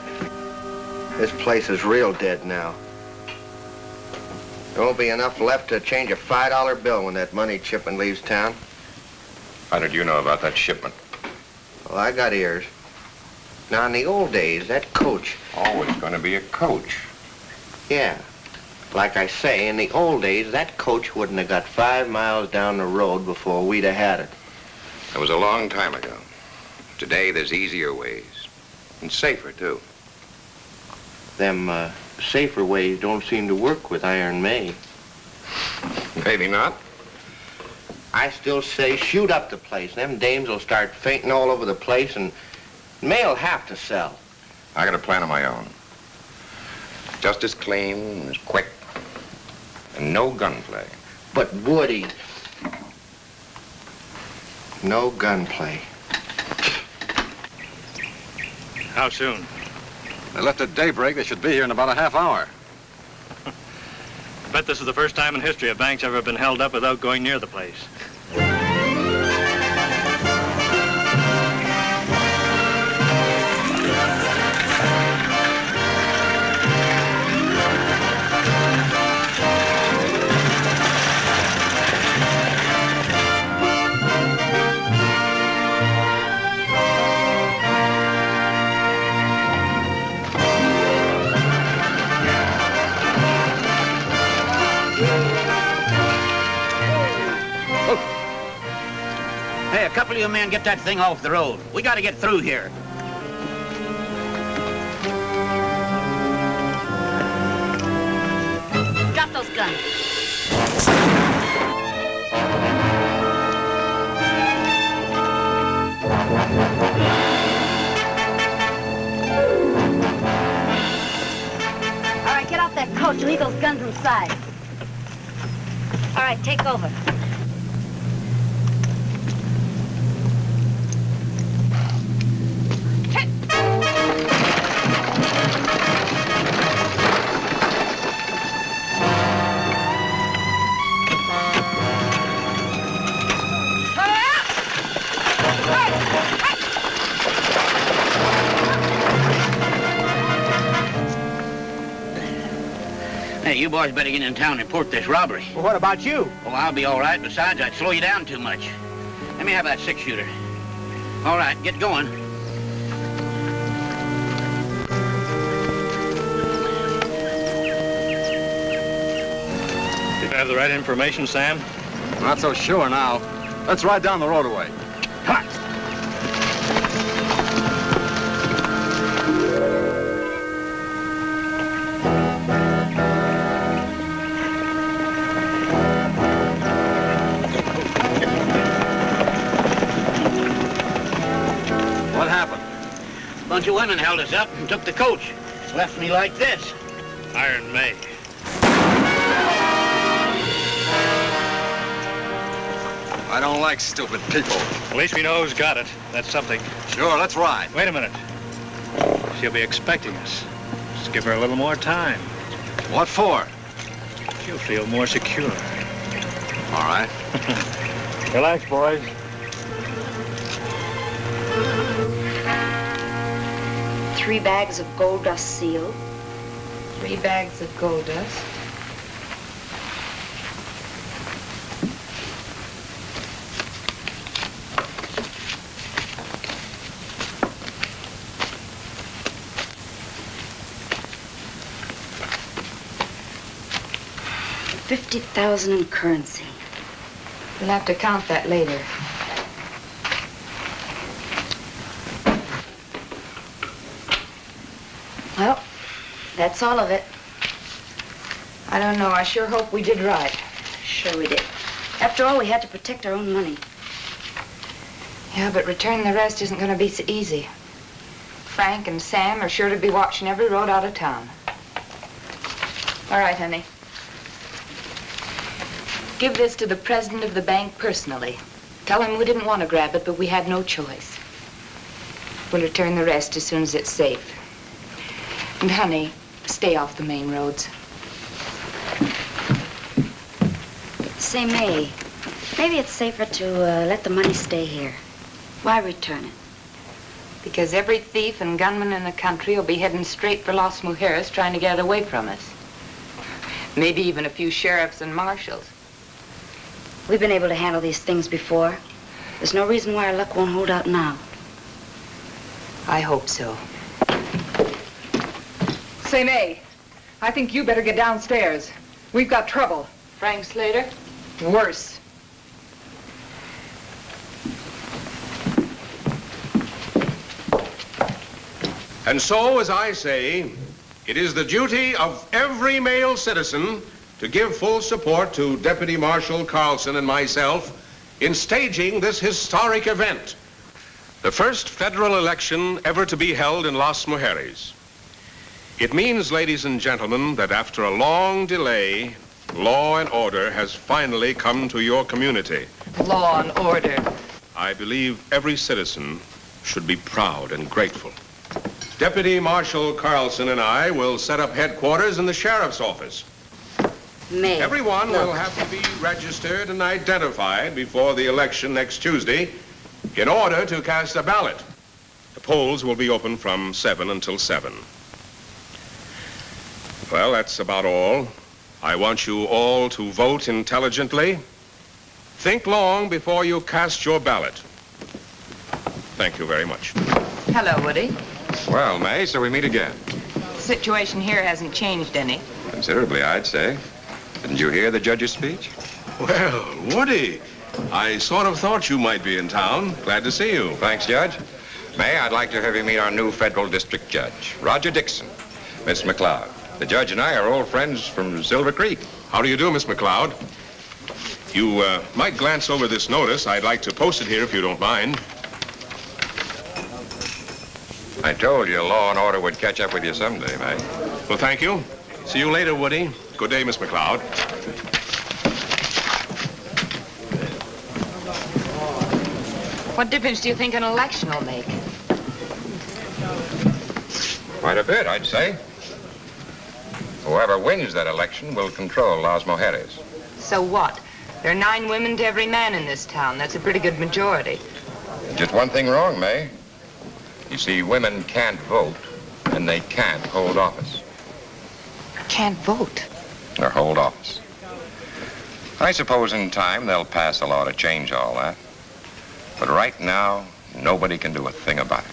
This place is real dead now. There won't be enough left to change a $5 bill when that money shipment leaves town. How did you know about that shipment? Well, I got ears. Now, in the old days, that coach... Always going to be a coach. Yeah. Like I say, in the old days, that coach wouldn't have got 5 miles down the road before we'd have had it. That was a long time ago. Today, there's easier ways. And safer, too. Them, safer ways don't seem to work with Iron May. Maybe not. I still say shoot up the place. Them dames will start fainting all over the place, and May'll have to sell. I got a plan of my own. Just as clean, as quick, and no gunplay. But Woody, no gunplay. How soon? They left at daybreak. They should be here in about a half hour. I bet this is the first time in history a bank's ever been held up without going near the place. Hey, a couple of you men get that thing off the road. We got to get through here. Drop those guns. All right, get off that coach and leave those guns inside. All right, take over. Hey, you boys better get in town and report this robbery. Well, what about you? Oh, I'll be all right. Besides, I'd slow you down too much. Let me have that six-shooter. All right, get going. Did you have the right information, Sam? Not so sure now. Let's ride down the road away. Come on. What happened? A bunch of women held us up and took the coach. Left me like this. Iron May. I don't like stupid people. At least we know who's got it. That's something. Sure, let's ride. Wait a minute. She'll be expecting us. Just give her a little more time. What for? She'll feel more secure. All right. Relax, boys. Three bags of gold dust seal. 3 bags of gold dust. $50,000 in currency. We'll have to count that later. Well, that's all of it. I don't know. I sure hope we did right. Sure we did. After all, we had to protect our own money. Yeah, but returning the rest isn't going to be so easy. Frank and Sam are sure to be watching every road out of town. All right, honey. Give this to the president of the bank personally. Tell him we didn't want to grab it, but we had no choice. We'll return the rest as soon as it's safe. And honey, stay off the main roads. Say, May, maybe it's safer to let the money stay here. Why return it? Because every thief and gunman in the country will be heading straight for Las Mujeres trying to get it away from us. Maybe even a few sheriffs and marshals. We've been able to handle these things before. There's no reason why our luck won't hold out now. I hope so. Say, May, I think you better get downstairs. We've got trouble. Frank Slater? Worse. And so, as I say, it is the duty of every male citizen to give full support to Deputy Marshal Carlson and myself in staging this historic event, the first federal election ever to be held in Las Mujeres. It means, ladies and gentlemen, that after a long delay, law and order has finally come to your community. Law and order. I believe every citizen should be proud and grateful. Deputy Marshal Carlson and I will set up headquarters in the sheriff's office. May. Everyone will have to be registered and identified before the election next Tuesday in order to cast a ballot. The polls will be open from 7 until 7. Well, that's about all. I want you all to vote intelligently. Think long before you cast your ballot. Thank you very much. Hello, Woody. Well, May, so we meet again. The situation here hasn't changed any. Considerably, I'd say. Didn't you hear the judge's speech? Well, Woody, I sort of thought you might be in town. Glad to see you. Thanks, Judge. May, I'd like to have you meet our new federal district judge, Roger Dixon. Miss McLeod. The judge and I are old friends from Silver Creek. How do you do, Miss McLeod? You might glance over this notice. I'd like to post it here if you don't mind. I told you law and order would catch up with you someday, May. Well, thank you. See you later, Woody. Good day, Miss McLeod. What difference do you think an election will make? Quite a bit, I'd say. Whoever wins that election will control Las Mujeres. So what? There are 9 women to every man in this town. That's a pretty good majority. Just one thing wrong, May. You see, women can't vote, and they can't hold office. Can't vote? Or hold office. I suppose in time they'll pass a law to change all that. But right now, nobody can do a thing about it.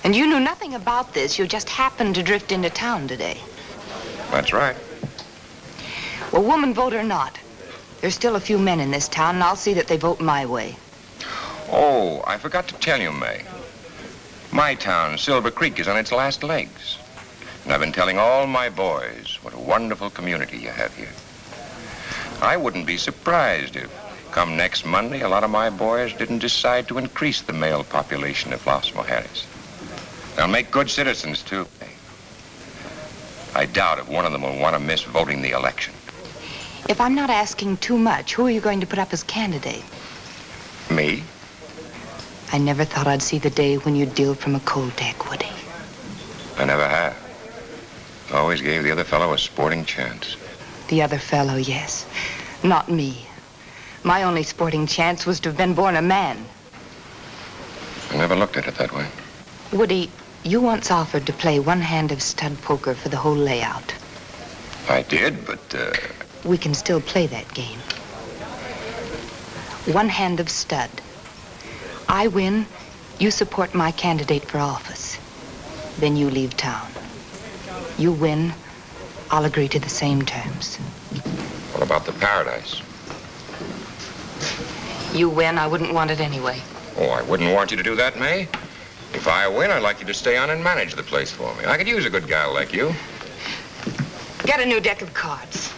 And you knew nothing about this. You just happened to drift into town today. That's right. Well, woman vote or not, there's still a few men in this town, and I'll see that they vote my way. Oh, I forgot to tell you, May. My town, Silver Creek, is on its last legs. And I've been telling all my boys what a wonderful community you have here. I wouldn't be surprised if, come next Monday, a lot of my boys didn't decide to increase the male population of Las Mujeres. They'll make good citizens, too. I doubt if one of them will want to miss voting the election. If I'm not asking too much, who are you going to put up as candidate? Me? I never thought I'd see the day when you'd deal from a cold deck, Woody. I never have. Always gave the other fellow a sporting chance. The other fellow, yes. Not me. My only sporting chance was to have been born a man. I never looked at it that way. Woody, you once offered to play one hand of stud poker for the whole layout. I did, but, We can still play that game. One hand of stud. I win, you support my candidate for office. Then you leave town. You win, I'll agree to the same terms. What about the paradise? You win, I wouldn't want it anyway. Oh, I wouldn't want you to do that, May. If I win, I'd like you to stay on and manage the place for me. I could use a good gal like you. Get a new deck of cards.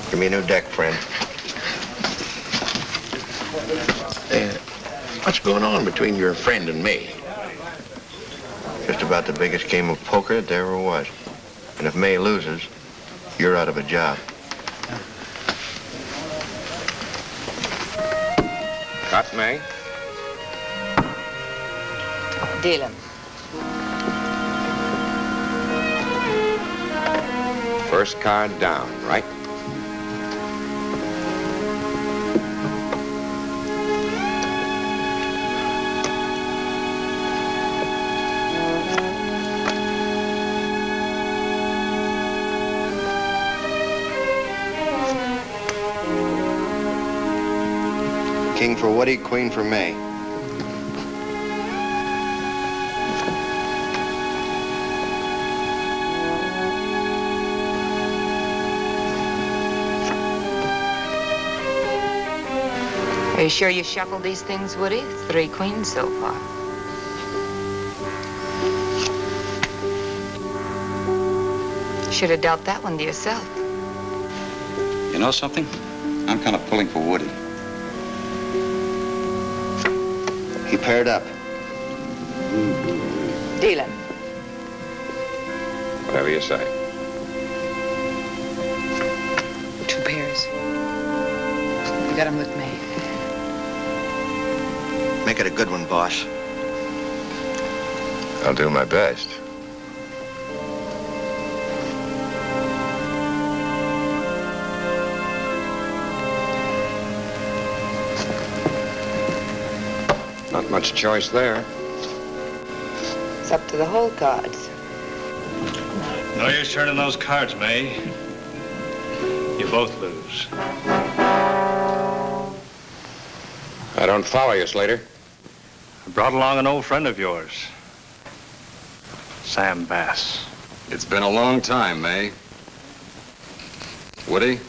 Give me a new deck, friend. What's going on between your friend and me? Just about the biggest game of poker that there ever was. And if May loses, you're out of a job. Cut, May? Deal him. First card down, right? King for Woody, queen for May. Are you sure you shuffled these things, Woody? 3 queens so far. Should have dealt that one to yourself. You know something? I'm kind of pulling for Woody. He paired up. Deal him. Whatever you say. 2 pairs. You got him with me. Make it a good one, boss. I'll do my best. Not much choice there. It's up to the whole cards. No use turning those cards, May. You both lose. I don't follow you, Slater. I brought along an old friend of yours, Sam Bass. It's been a long time, May. Woody?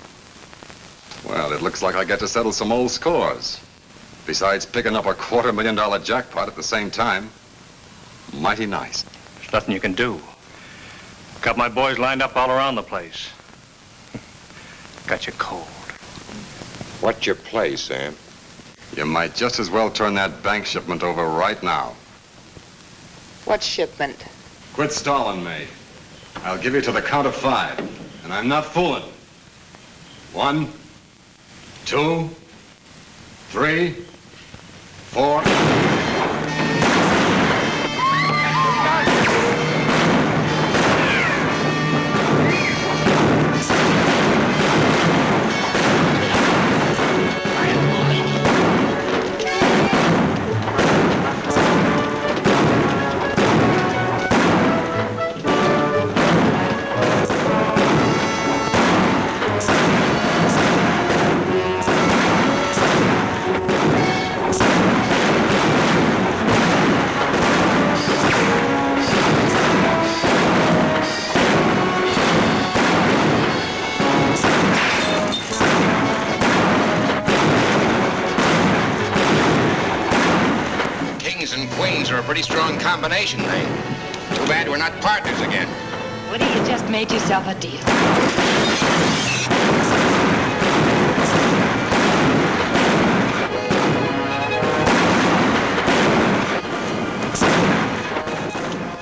Well, it looks like I get to settle some old scores. Besides picking up a $250,000 jackpot at the same time. Mighty nice. There's nothing you can do. Got my boys lined up all around the place. Got you cold. What's your play, Sam? You might just as well turn that bank shipment over right now. What shipment? Quit stalling me. I'll give you to the count of 5, and I'm not fooling. 1, 2, 3, 4. Are a pretty strong combination, eh? Too bad we're not partners again. Woody, you just made yourself a deal.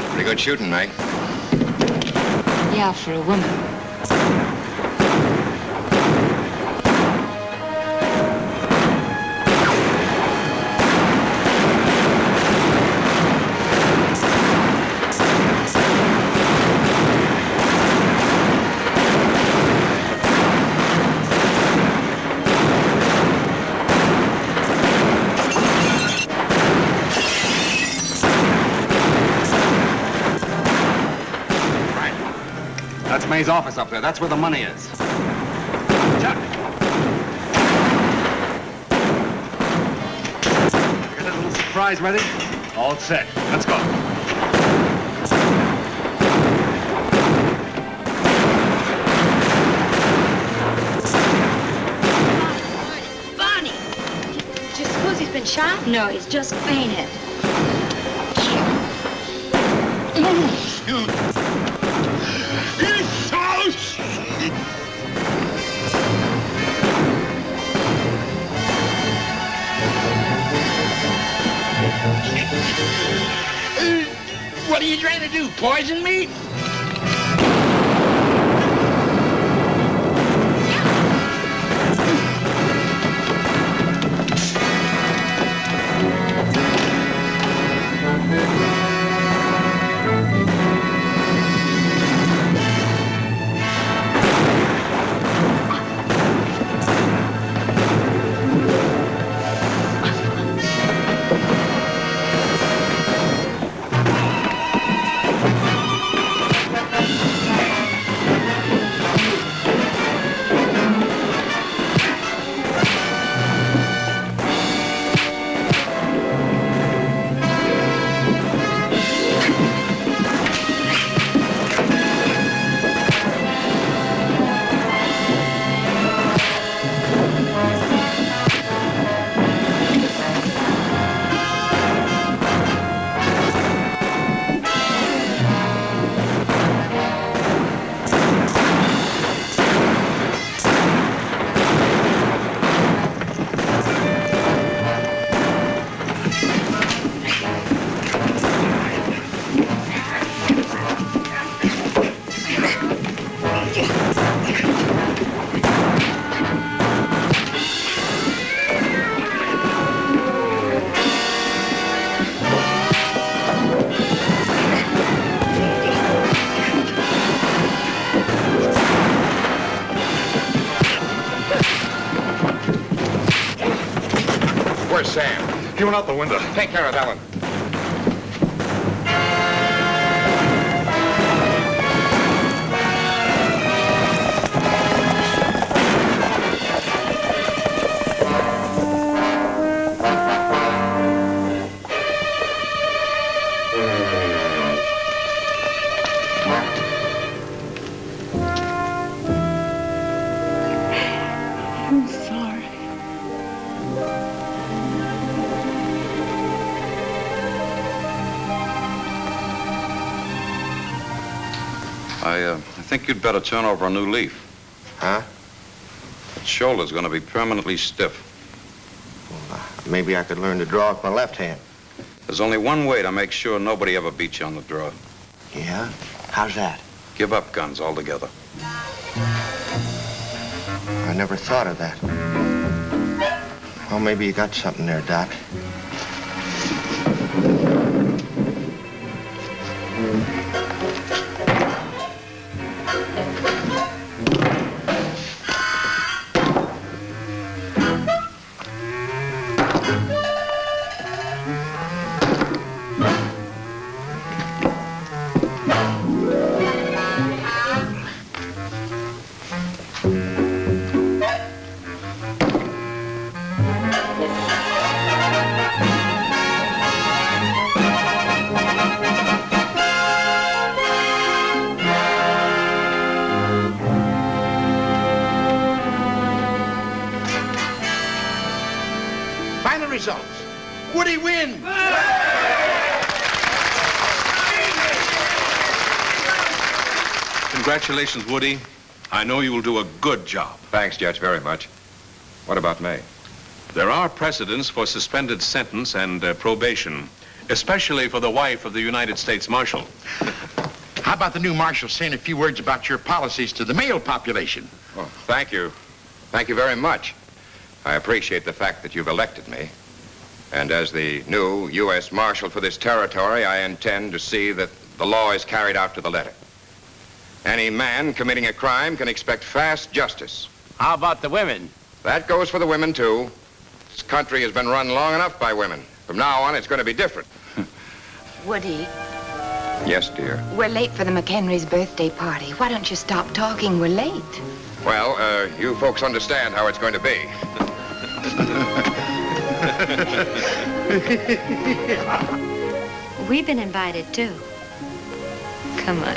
Pretty good shooting, Meg. Yeah, for a woman. That's May's office up there. That's where the money is. Chuck! Got that little surprise ready? All set. Let's go. Bonnie! Do you suppose he's been shot? No, he's just fainted. What are you trying to do, poison me? Where's Sam? He went out the window. Take care of Ellen. I think you'd better turn over a new leaf. Huh? That shoulder's going to be permanently stiff. Maybe I could learn to draw with my left hand. There's only one way to make sure nobody ever beats you on the draw. Yeah? How's that? Give up guns altogether. I never thought of that. Well, maybe you got something there, Doc. Final results. Woody wins. Congratulations, Woody. I know you will do a good job. Thanks, Judge, very much. What about me? There are precedents for suspended sentence and probation, especially for the wife of the United States Marshal. How about the new marshal saying a few words about your policies to the male population? Oh, thank you. Thank you very much. I appreciate the fact that you've elected me. And as the new U.S. Marshal for this territory, I intend to see that the law is carried out to the letter. Any man committing a crime can expect fast justice. How about the women? That goes for the women, too. This country has been run long enough by women. From now on, it's going to be different. Woody, Yes, dear. we're late for the McHenry's birthday party. Why don't you stop talking? We're late. Well, you folks understand how it's going to be. We've been invited, too. Come on.